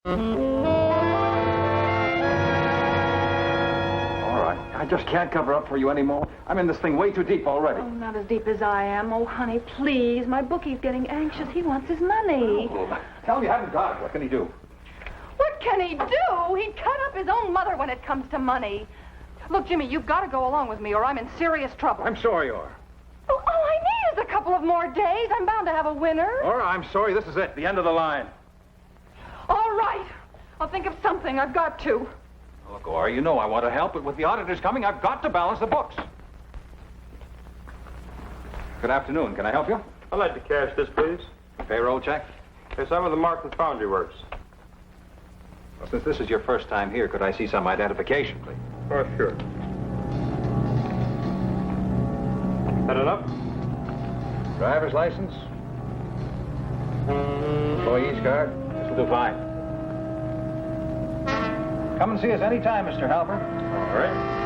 I just can't cover up for you anymore. I'm in this thing way too deep already. Oh, not as deep as I am. Oh, honey, please. My bookie's getting anxious. He wants his money. Oh, tell him you haven't got it. What can he do? What can he do? He'd cut up his own mother when it comes to money. Look, Jimmy, you've got to go along with me or I'm in serious trouble. I'm sorry you are. Oh, all I need is a couple of more days. I'm bound to have a winner. All right, I'm sorry. This is it. The end of the line. All right. I'll think of something. I've got to. Look, Ora, you know I want to help, but with the auditors coming, I've got to balance the books. Good afternoon. Can I help you? I'd like to cash this, please. Payroll check? Yes, I'm with the Martin Foundry Works. Well, since this is your first time here, could I see some identification, please? Oh, sure. That enough? Driver's license? Employee's card? This will do fine. Come and see us anytime, Mr. Halper. All right.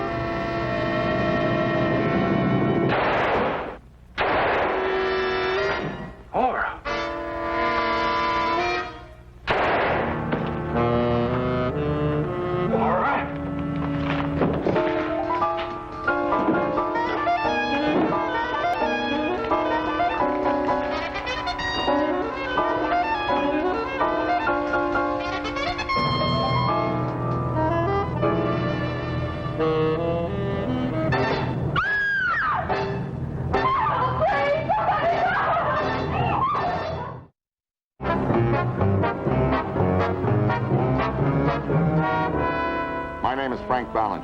Ora!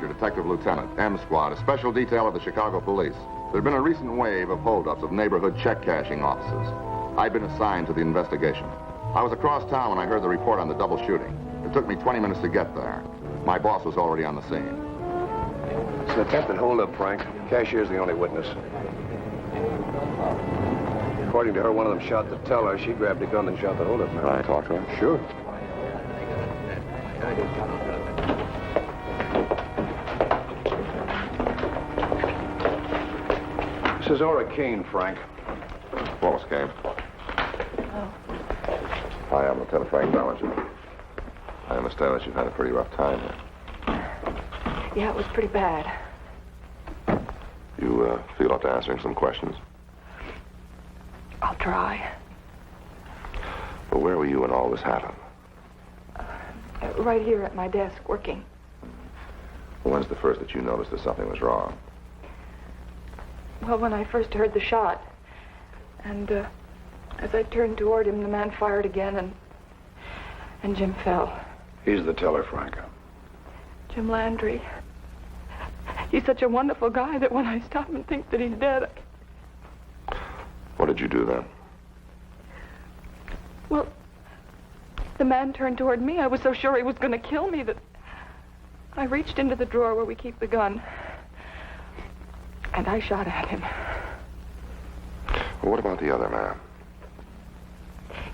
Detective Lieutenant, M Squad, a special detail of the Chicago Police. There had been a recent wave of holdups of neighborhood check-cashing offices. I'd been assigned to the investigation. I was across town when I heard the report on the double shooting. It took me 20 minutes to get there. My boss was already on the scene. It's an attempted holdup, Frank. Cashier's the only witness. According to her, one of them shot the teller. She grabbed a gun and shot the holdup man. Can I talk to her? Sure. This is Ora Kane, Frank. Well, Miss Kane. Oh. Hi, I'm Lieutenant Frank Ballinger. I understand that you've had a pretty rough time here. Yeah, it was pretty bad. You feel up to answering some questions? I'll try. Well, where were you when all this happened? Right here at my desk, working. When's the first that you noticed that something was wrong? Well, when I first heard the shot, and as I turned toward him, the man fired again, and Jim fell. He's the teller, Frank. Jim Landry. He's such a wonderful guy that when I stop and think that he's dead, What did you do then? Well, the man turned toward me. I was so sure he was going to kill me that I reached into the drawer where we keep the gun, and I shot at him. Well, what about the other man?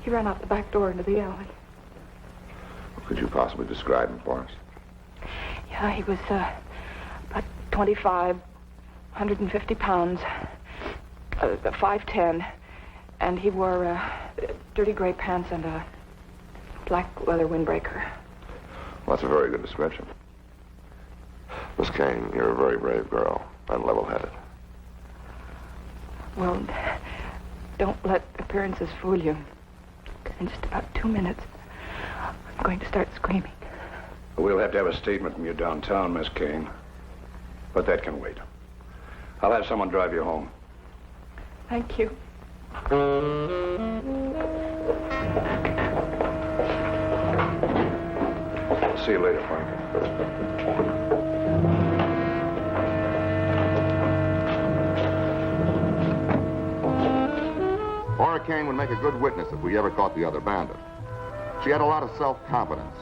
He ran out the back door into the alley. Could you possibly describe him for us? Yeah, he was about 25, 150 pounds, 5'10", and he wore dirty gray pants and a black leather windbreaker. Well, that's a very good description. Miss Kane, you're a very brave girl and level-headed. Well, don't let appearances fool you. In just about 2 minutes, I'm going to start screaming. We'll have to have a statement from you downtown, Miss Kane. But that can wait. I'll have someone drive you home. Thank you. See you later, Frank. Ora Kane would make a good witness if we ever caught the other bandit. She had a lot of self-confidence.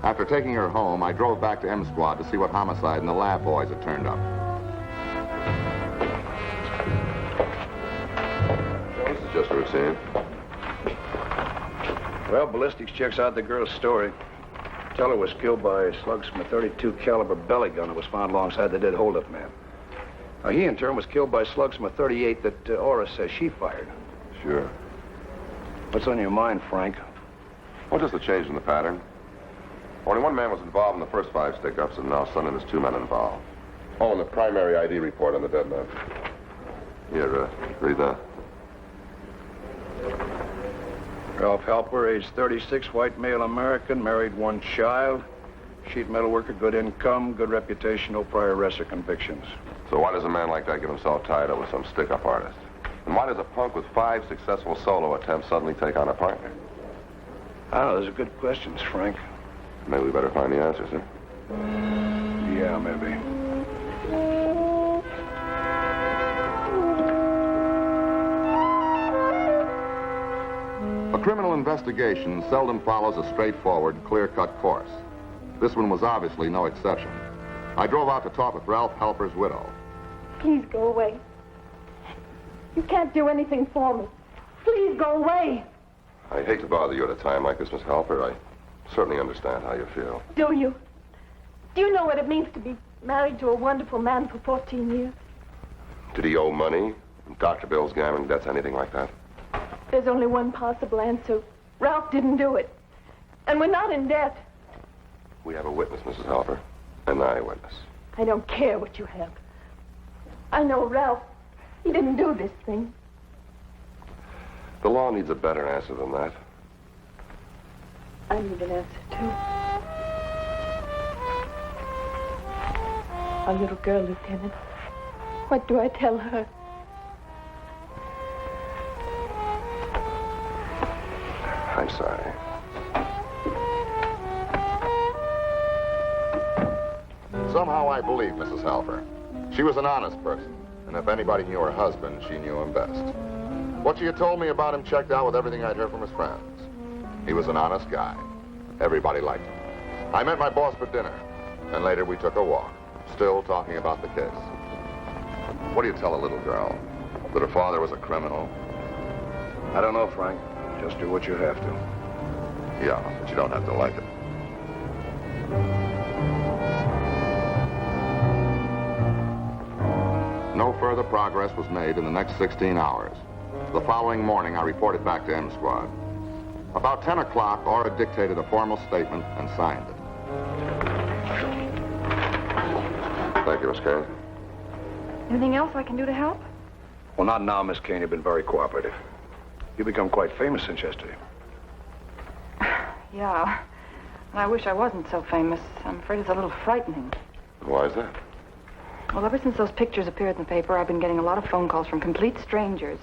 After taking her home, I drove back to M Squad to see what homicide and the lab boys had turned up. This is just routine. Well, ballistics checks out the girl's story. Teller was killed by slugs from a .32 caliber belly gun that was found alongside the dead holdup man. Now, he, in turn, was killed by slugs from a .38 that Ora says she fired. Sure. What's on your mind, Frank? What is the change in the pattern? Only one man was involved in the first 5 stick-ups, and now Son and his 2 men involved. Oh, and the primary ID report on the dead man. Here, read that. Ralph Halper, age 36, white male American, married, 1 child. Sheet metal worker, good income, good reputation, no prior arrests or convictions. So why does a man like that get himself tied up with some stick-up artist? And why does a punk with 5 successful solo attempts suddenly take on a partner? I don't know, those are good questions, Frank. Maybe we better find the answers, huh? Yeah, maybe. A criminal investigation seldom follows a straightforward, clear-cut course. This one was obviously no exception. I drove out to talk with Ralph Halper's widow. Please go away. You can't do anything for me. Please go away. I hate to bother you at a time like this, Miss Halper. I certainly understand how you feel. Do you? Do you know what it means to be married to a wonderful man for 14 years? Did he owe money? Dr. Bill's gambling debts, anything like that? There's only one possible answer. Ralph didn't do it. And we're not in debt. We have a witness, Mrs. Halper. An eyewitness. I don't care what you have. I know Ralph. He didn't do this thing. The law needs a better answer than that. I need an answer, too. Our little girl, Lieutenant. What do I tell her? I'm sorry. Somehow I believe Mrs. Halper. She was an honest person, and if anybody knew her husband, she knew him best. What she had told me about him checked out with everything I'd heard from his friends. He was an honest guy. Everybody liked him. I met my boss for dinner, and later we took a walk, still talking about the case. What do you tell a little girl? That her father was a criminal? I don't know, Frank. Just do what you have to. Yeah, but you don't have to like it. No further progress was made in the next 16 hours. The following morning, I reported back to M Squad. About 10 o'clock, Ora dictated a formal statement and signed it. Thank you, Miss Kane. Anything else I can do to help? Well, not now, Miss Kane. You've been very cooperative. You've become quite famous since yesterday. Yeah. And I wish I wasn't so famous. I'm afraid it's a little frightening. Why is that? Well, ever since those pictures appeared in the paper, I've been getting a lot of phone calls from complete strangers.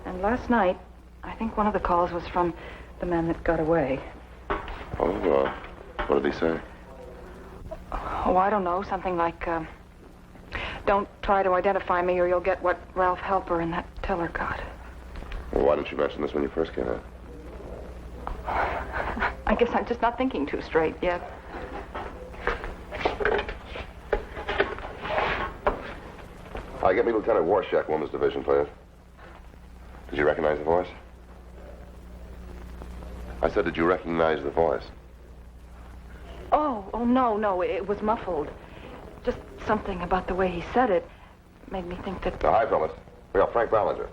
And last night, I think one of the calls was from the man that got away. Oh, what did he say? Oh, I don't know. Something like, don't try to identify me or you'll get what Ralph Halper and that teller got. Well, why didn't you mention this when you first came in? I guess I'm just not thinking too straight yet. Get me Lieutenant Warshak, Women's Division, please. Did you recognize the voice? I said, did you recognize the voice? Oh, no, it was muffled. Just something about the way he said it made me think that... Hi, fellas. We got Frank Ballinger.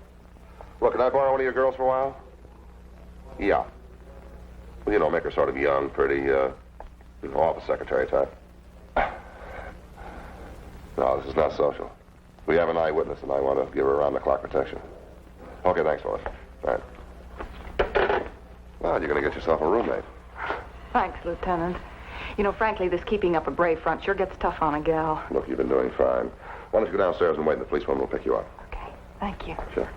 Look, can I borrow one of your girls for a while? Yeah. Well, you know, make her sort of young, pretty, office secretary type. No, this is not social. We have an eyewitness, and I want to give her around-the-clock protection. Okay, thanks, fellas. All right. Well, you're going to get yourself a roommate. Thanks, Lieutenant. You know, frankly, this keeping up a brave front sure gets tough on a gal. Look, you've been doing fine. Why don't you go downstairs and wait in the police room? We'll pick you up. Okay, thank you. Sure.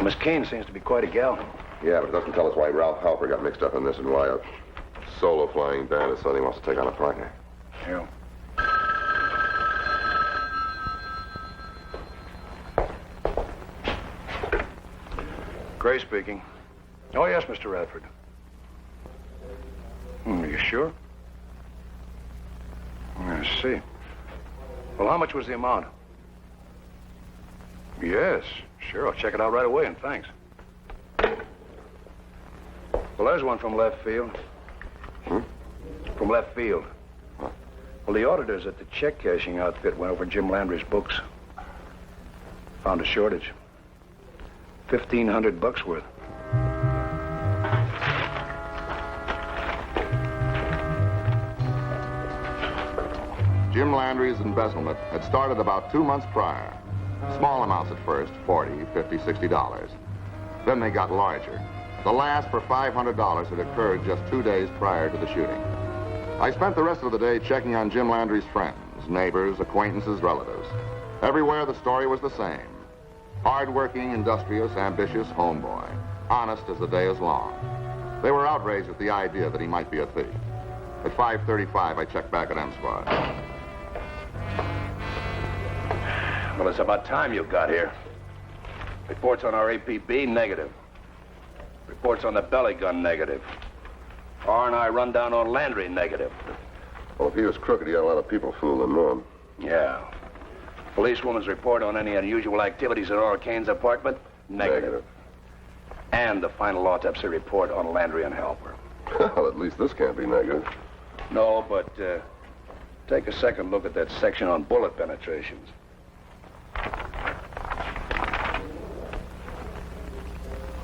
Miss Kane seems to be quite a gal. Yeah, but it doesn't tell us why Ralph Halper got mixed up in this and why a solo flying bandit suddenly wants to take on a partner. Yeah. Gray speaking. Oh, yes, Mr. Radford. Are you sure? I see. Well, how much was the amount? Yes, sure. I'll check it out right away, and thanks. Well, there's one from left field. From left field. What? Well, the auditors at the check cashing outfit went over Jim Landry's books. Found a shortage. $1,500 worth. Jim Landry's embezzlement had started about 2 months prior. Small amounts at first, $40, $50, $60. Then they got larger. The last for $500 had occurred just 2 days prior to the shooting. I spent the rest of the day checking on Jim Landry's friends, neighbors, acquaintances, relatives. Everywhere the story was the same. Hard-working, industrious, ambitious homeboy. Honest as the day is long. They were outraged at the idea that he might be a thief. At 5:35, I checked back at M Squad. Well, it's about time you got here. Reports on our APB, negative. Reports on the belly gun, negative. R&I rundown on Landry, negative. Well, if he was crooked, he had a lot of people fooling him. Yeah. Policewoman's report on any unusual activities at Ora Kane's apartment, negative. And the final autopsy report on Landry and Halper. Well, at least this can't be negative. No, but take a second look at that section on bullet penetrations.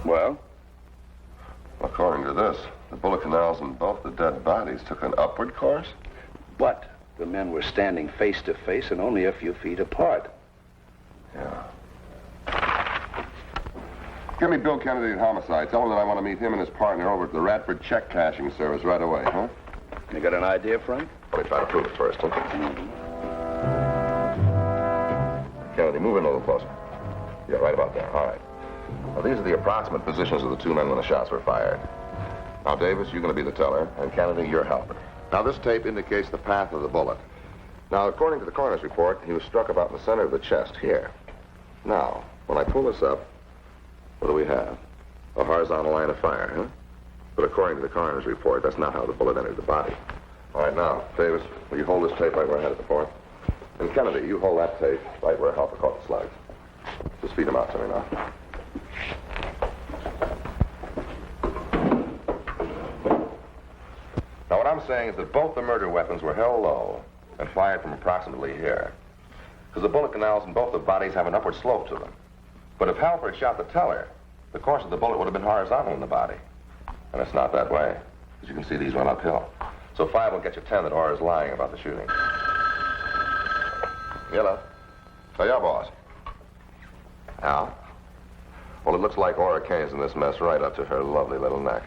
Well? According to this, the bullet canals in both the dead bodies took an upward course? But the men were standing face to face and only a few feet apart. Yeah. Give me Bill Kennedy at Homicide. Tell him that I want to meet him and his partner over at the Radford check cashing service right away, huh? You got an idea, Frank? Let me try to prove it first, huh? Kennedy, move in a little closer. Yeah, right about there. All right. Now, these are the approximate positions of the two men when the shots were fired. Now, Davis, you're going to be the teller, and Kennedy, your helper. Now, this tape indicates the path of the bullet. Now, according to the coroner's report, he was struck about in the center of the chest, here. Now, when I pull this up, what do we have? A horizontal line of fire, huh? But according to the coroner's report, that's not how the bullet entered the body. All right, now, Davis, will you hold this tape right where I had it before? And Kennedy, you hold that tape right where Halper caught the slugs. Just feed them out to me now. Now, what I'm saying is that both the murder weapons were held low and fired from approximately here. Because the bullet canals in both the bodies have an upward slope to them. But if Halper had shot the teller, the course of the bullet would have been horizontal in the body. And it's not that way. As you can see, these run uphill. So 5 will get you 10 that Orr is lying about the shooting. Yellow. So, yeah, boss. Al? Well, it looks like Ora Kane's in this mess right up to her lovely little neck.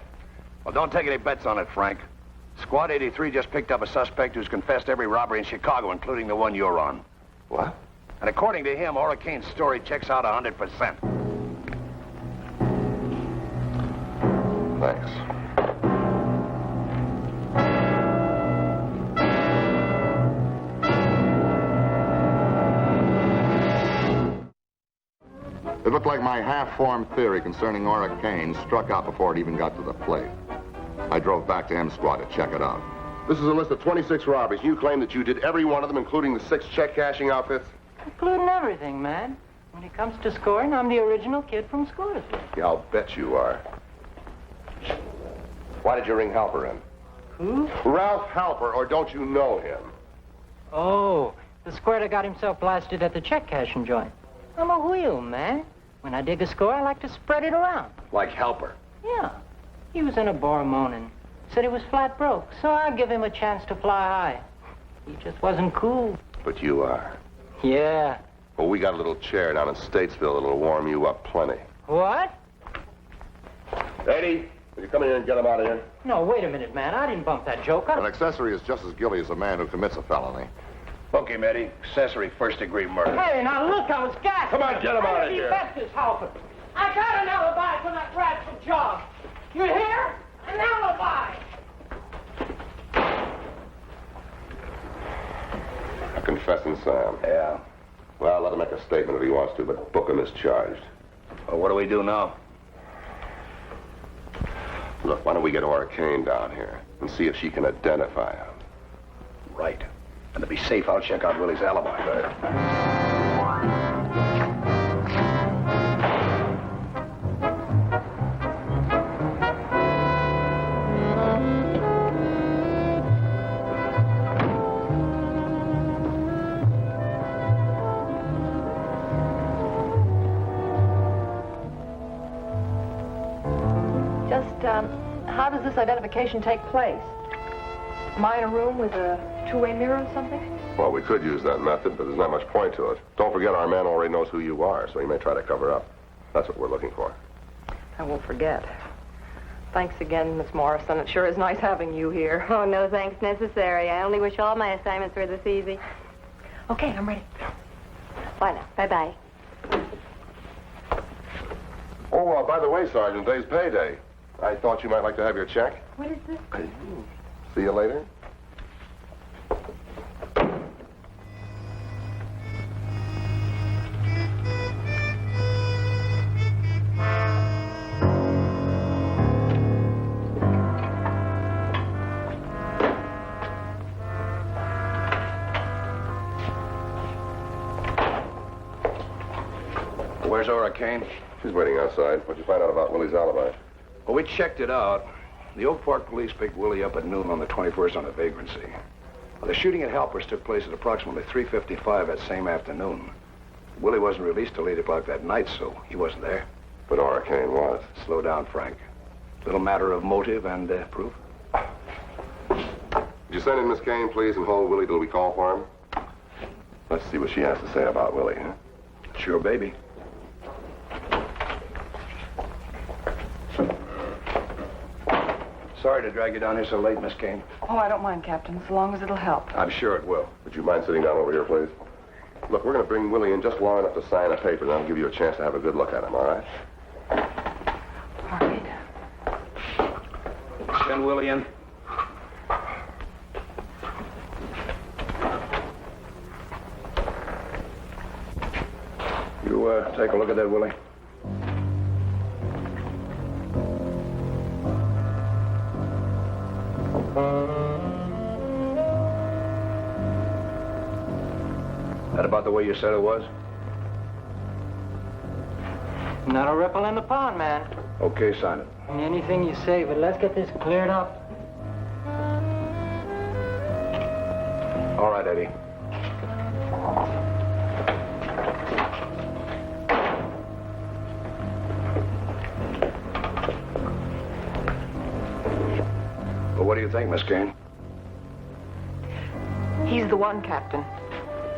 Well, don't take any bets on it, Frank. Squad 83 just picked up a suspect who's confessed every robbery in Chicago, including the one you're on. What? And according to him, Ora Kane's story checks out 100%. Thanks. It looked like my half-formed theory concerning Ora Kane struck out before it even got to the plate. I drove back to M Squad to check it out. This is a list of 26 robberies. You claim that you did every one of them, including the 6 check cashing outfits? Including everything, man. When it comes to scoring, I'm the original kid from Scoresville. Yeah, I'll bet you are. Why did you ring Halper in? Who? Ralph Halper, or don't you know him? Oh, the square that got himself blasted at the check cashing joint. I'm a wheel, man. When I dig a score, I like to spread it around. Like Halper. Yeah. He was in a bar moaning. Said he was flat broke, so I'll give him a chance to fly high. He just wasn't cool. But you are. Yeah. Well, we got a little chair down in Statesville that'll warm you up plenty. What? Eddie, will you come in here and get him out of here? No, wait a minute, man. I didn't bump that joker. An accessory is just as guilty as a man who commits a felony. Book him, Eddie. Accessory first-degree murder. Hey, now look, I was gassed. Come on, get him out of He here. best his Halper. I got an alibi for that rascal job. You hear? An alibi. A confessing Sam. Yeah. Well, let him make a statement if he wants to, but book him as charged. Well, what do we do now? Look, why don't we get Ora Kane down here and see if she can identify him? Right. And to be safe, I'll check out Willie's alibi. Just, how does this identification take place? Am I in a room with a two-way mirror or something? Well, we could use that method, but there's not much point to it. Don't forget our man already knows who you are, so he may try to cover up. That's what we're looking for. I won't forget. Thanks again, Miss Morrison. It sure is nice having you here. Oh, no thanks necessary. I only wish all my assignments were this easy. Okay, I'm ready. Bye now. Bye-bye. Oh, by the way, Sergeant, today's payday. I thought you might like to have your check. What is this? See you later. Where's Ora Kane? She's waiting outside. What'd you find out about Willie's alibi? Well, we checked it out. The Oak Park police picked Willie up at noon on the 21st on a vagrancy. Well, the shooting at Halpers took place at approximately 3:55 that same afternoon. Willie wasn't released till 8 o'clock that night, so he wasn't there. But Ora Kane was. Slow down, Frank. Little matter of motive and proof. Would you send in Miss Kane, please, and hold Willie till we call for him? Let's see what she has to say about Willie, huh? Sure, baby. Sorry to drag you down here so late, Miss Kane. Oh, I don't mind, Captain, as long as it'll help. I'm sure it will. Would you mind sitting down over here, please? Look, we're going to bring Willie in just long enough to sign a paper, then I'll give you a chance to have a good look at him, all right? All right. Send Willie in. You, take a look at that, Willie. That about the way you said it was? Not a ripple in the pond, man. Okay, sign it. Anything you say, but let's get this cleared up. All right, Eddie. Well, what do you think, Miss Kane? He's the one, Captain.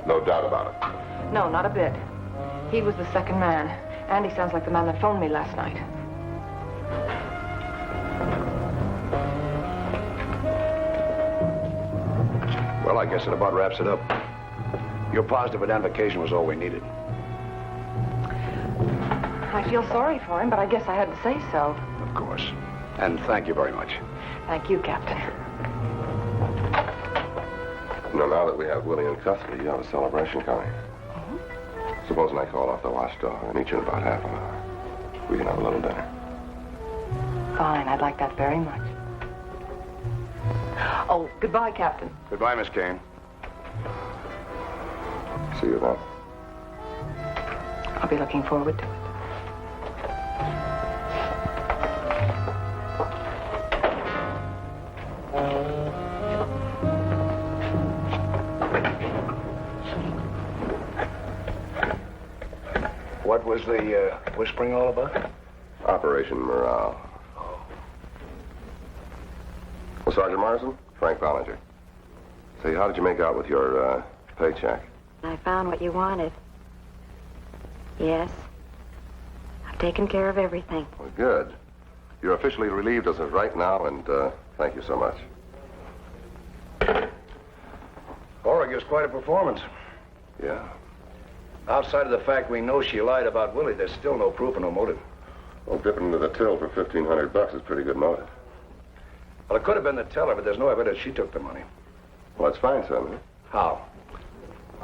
No doubt about it. No, not a bit. He was the second man. Andy sounds like the man that phoned me last night. Well, I guess it about wraps it up. Your positive identification was all we needed. I feel sorry for him, but I guess I had to say so. Of course. And thank you very much. Thank you, Captain. You know, now that we have Willie in custody, you have a celebration coming. Supposing I call off the watchdog and meet you in about half an hour. We can have a little dinner. Fine, I'd like that very much. Oh, goodbye, Captain. Goodbye, Miss Kane. See you then. I'll be looking forward to it. What was the whispering all about? Operation Morale. Well, Sergeant Morrison, Frank Ballinger. Say, how did you make out with your paycheck? I found what you wanted. Yes. I've taken care of everything. Well, good. You're officially relieved as of right now, and thank you so much. Ora gives quite a performance. Yeah. Outside of the fact we know she lied about Willie, there's still no proof and no motive. Well, dipping into the till for $1,500 is pretty good motive. Well, it could have been the teller, but there's no evidence she took the money. Well, that's fine, son. How?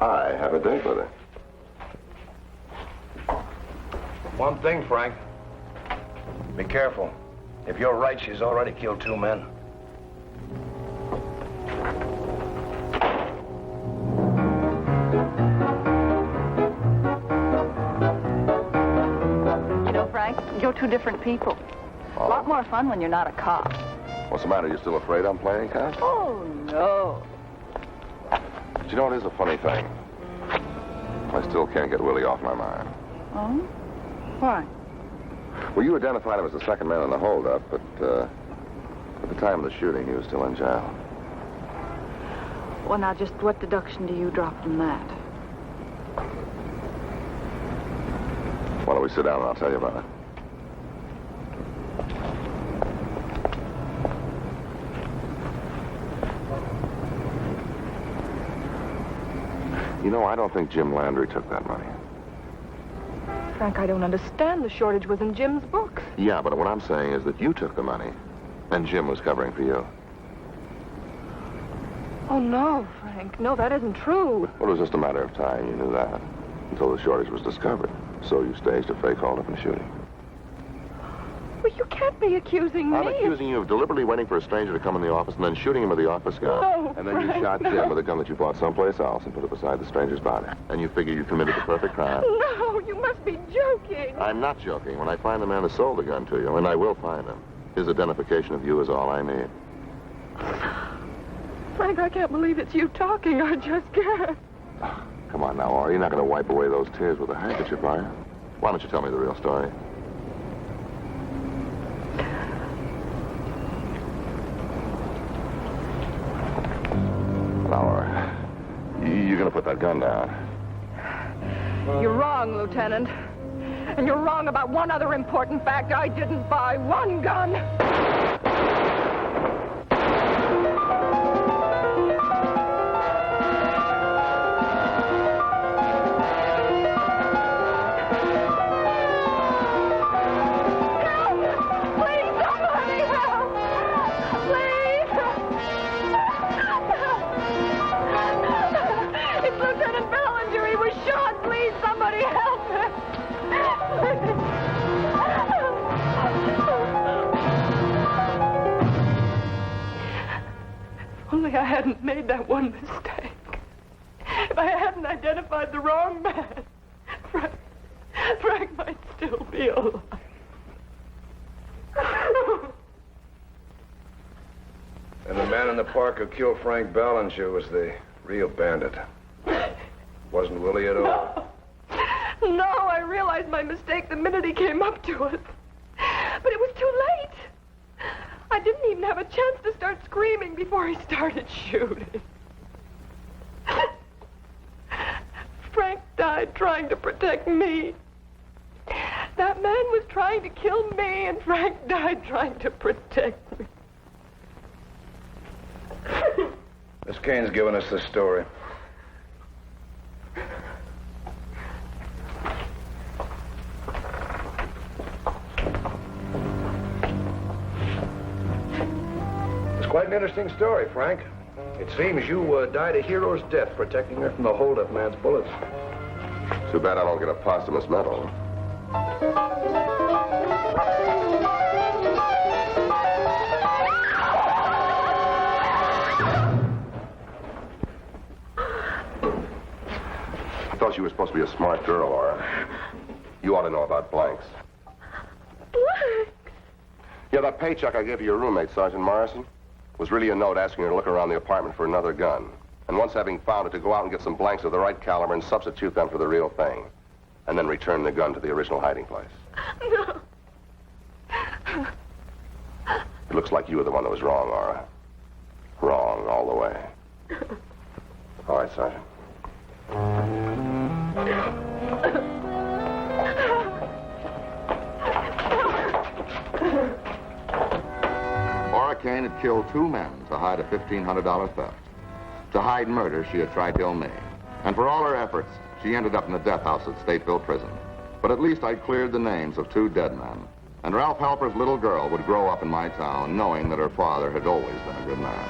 I have a date with her. One thing, Frank. Be careful. If you're right, she's already killed 2 men. You know, Frank, you're two different people. A lot more fun when you're not a cop. What's the matter? You still afraid I'm playing cop? Oh, no. But you know, it is a funny thing. I still can't get Willie off my mind. Oh? Why? Well, you identified him as the second man in the holdup, but at the time of the shooting, he was still in jail. Well, now, just what deduction do you draw from that? Why don't we sit down and I'll tell you about it. You know, I don't think Jim Landry took that money. Frank, I don't understand. The shortage was in Jim's books. Yeah, but what I'm saying is that you took the money, and Jim was covering for you. Oh, no, Frank. No, that isn't true. Well, it was just a matter of time, you knew that, until the shortage was discovered. So you staged a fake holdup and shooting. Well, you can't be accusing me. I'm accusing you of deliberately waiting for a stranger to come in the office and then shooting him with the office gun. No, and then you Frank, shot no. Jim with a gun that you bought someplace else and put it beside the stranger's body. And you figure you committed the perfect crime. No, you must be joking. I'm not joking. When I find the man who sold the gun to you, and I will find him, his identification of you is all I need. Frank, I can't believe it's you talking. I just can't. Come on now, Ori. You're not going to wipe away those tears with a handkerchief, are you? Why don't you tell me the real story? Now, Ori, you're going to put that gun down. You're wrong, Lieutenant. And you're wrong about one other important fact. I didn't buy one gun. Only I hadn't made that one mistake. If I hadn't identified the wrong man, Frank might still be alive. And the man in the park who killed Frank Ballinger was the real bandit. Wasn't Willie at all. No, I realized my mistake the minute he came up to us. But it was too late. I didn't even have a chance to start screaming before he started shooting. Frank died trying to protect me. That man was trying to kill me, and Frank died trying to protect me. Miss Kane's given us the story. It's quite an interesting story, Frank. It seems you died a hero's death protecting her from the hold-up man's bullets. Too bad I don't get a posthumous medal. I thought you were supposed to be a smart girl, Laura. You ought to know about blanks. Blanks? Yeah, that paycheck I gave to your roommate, Sergeant Morrison, was really a note asking her to look around the apartment for another gun. And once having found it, to go out and get some blanks of the right caliber and substitute them for the real thing. And then return the gun to the original hiding place. No. It looks like you were the one that was wrong, Laura. Wrong all the way. All right, Sergeant. Laura Kane had killed 2 men to hide a $1,500 theft. To hide murder, she had tried to kill me. And for all her efforts, she ended up in the death house at Stateville Prison. But at least I'd cleared the names of 2 dead men. And Ralph Halper's little girl would grow up in my town knowing that her father had always been a good man.